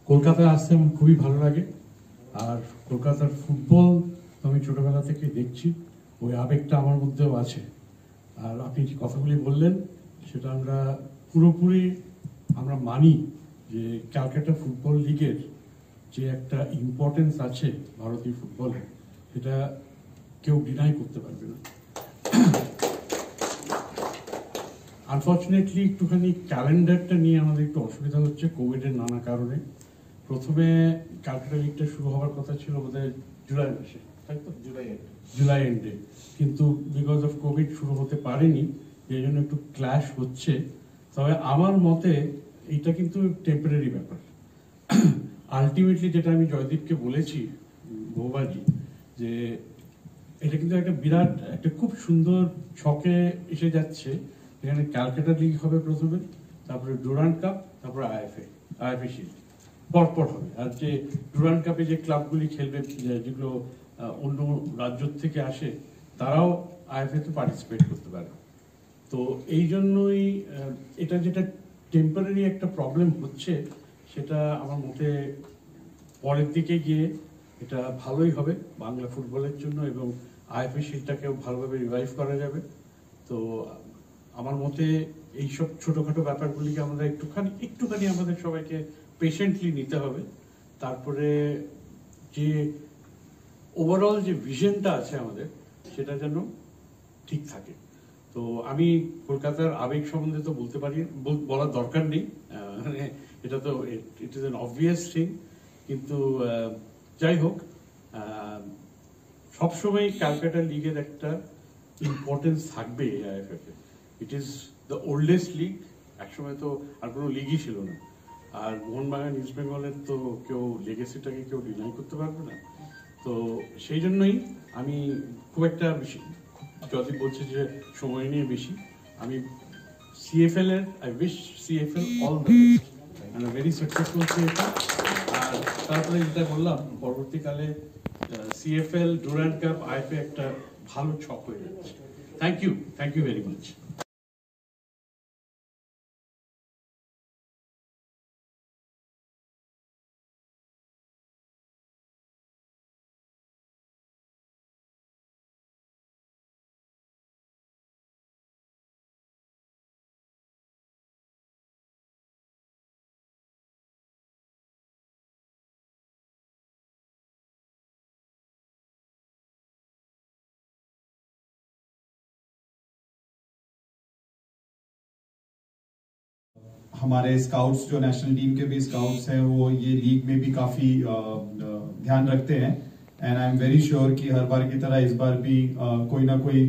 কলকাতায় আসতে আমার খুবই ভালো লাগে। আর কলকাতার ফুটবল আমি ছোটবেলা থেকে দেখছি, ওই আবেগটা আমার মধ্যেও আছে। আর আপনি যে কথাগুলি বললেন সেটা আমরা পুরোপুরি মানি যে ক্যালকাটা ফুটবল লিগের যে একটা ইম্পর্টেন্স আছে ভারতীয় ফুটবলে, সেটা কেউ ডিনাই করতে পারবে না। আনফর্চুনেটলি একটুখানি ক্যালেন্ডারটা নিয়ে আমাদের একটু অসুবিধা হচ্ছে কোভিডের নানা কারণে। প্রথমে ক্যালকাটা লিগটা শুরু হওয়ার কথা ছিল বোধহয় জুলাই মাসে, তাই তো? জুলাই এন্ডে, কিন্তু বিকজ অফ কোভিড শুরু হতে পারেনি, এই জন্য একটু ক্ল্যাশ হচ্ছে। তবে আমার মতে এইটা কিন্তু টেম্পোরারি ব্যাপার। আলটিমেটলি যেটা আমি জয়দীপকে বলেছি বহুবারই, যে এটা কিন্তু একটা বিরাট একটা খুব সুন্দর ছকে এসে যাচ্ছে। এখানে ক্যালকাটা লিগ হবে প্রথমে, তারপরে ডুরান্ড কাপ, তারপরে আইএফএ শিল্ড পরপর হবে। আর যে ডুরান্ড কাপে যে ক্লাবগুলি খেলবে, যেগুলো অন্য রাজ্য থেকে আসে, তারাও আইএফএ তে পার্টিসিপেট করতে পারে। তো এই জন্যই এটা যেটা টেম্পোরারি একটা প্রবলেম হচ্ছে, সেটা আমার মতে পরের দিকে গিয়ে এটা ভালোই হবে বাংলা ফুটবলের জন্য, এবং আইএফএ শিল্ডটাকেও ভালোভাবে রিভাইভ করা যাবে। তো আমার মতে এইসব ছোটখাটো ব্যাপারগুলিকে আমরা একটুখানি আমাদের সবাইকে পেশেন্টলি নিতে হবে। তারপরে যে ওভারঅল যে ভিশনটা আছে আমাদের, সেটা যেন ঠিক থাকে। তো আমি কলকাতার আবেগ সম্বন্ধে তো বলার দরকার নেই, এটা তো it is an obvious thing. কিন্তু যাই হোক, সবসময় ক্যালকাটা লিগের একটা ইম্পর্টেন্স থাকবে আইএফএফ এ। It is the oldest league. একসময় তো আর কোনো লিগই ছিল না। আর মোহনবাগান ইস্ট বেঙ্গলের তো কেউ লেগেসিটাকে কেউ ডিনাই করতে পারবে না। তো সেই জন্যই আমি খুব একটা বেশি, যদি বলছে যে সময় নিয়ে বেশি, আমি সিএফএল এর I wish CFL all the best and very successful CFL. আর তারপরে যেটা বললাম, পরবর্তীকালে সিএফএল, ডুরান্ড কাপ, আইএফএ একটা ভালো ছক হয়ে যাচ্ছে। Thank you very much. हमारे स्काउट्स जो नेशनल टीम के भी स्काउट्स हैं, वो ये लीग में भी काफी ध्यान रखते हैं। And I am very sure कि हर बार की तरह इस बार भी कोई ना कोई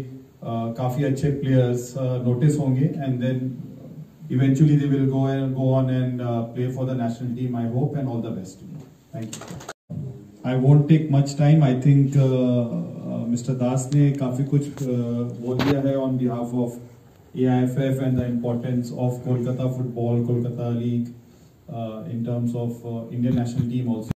काफी अच्छे प्लेयर्स नोटिस होंगे, and then eventually they will go on and play for the national team. I hope, and all the best to you. Thank you. I won't take much time. I think Mr. Das ने काफी कुछ बोल दिया है on behalf of AIFF and the importance of Kolkata football, Kolkata League in terms of Indian national team also.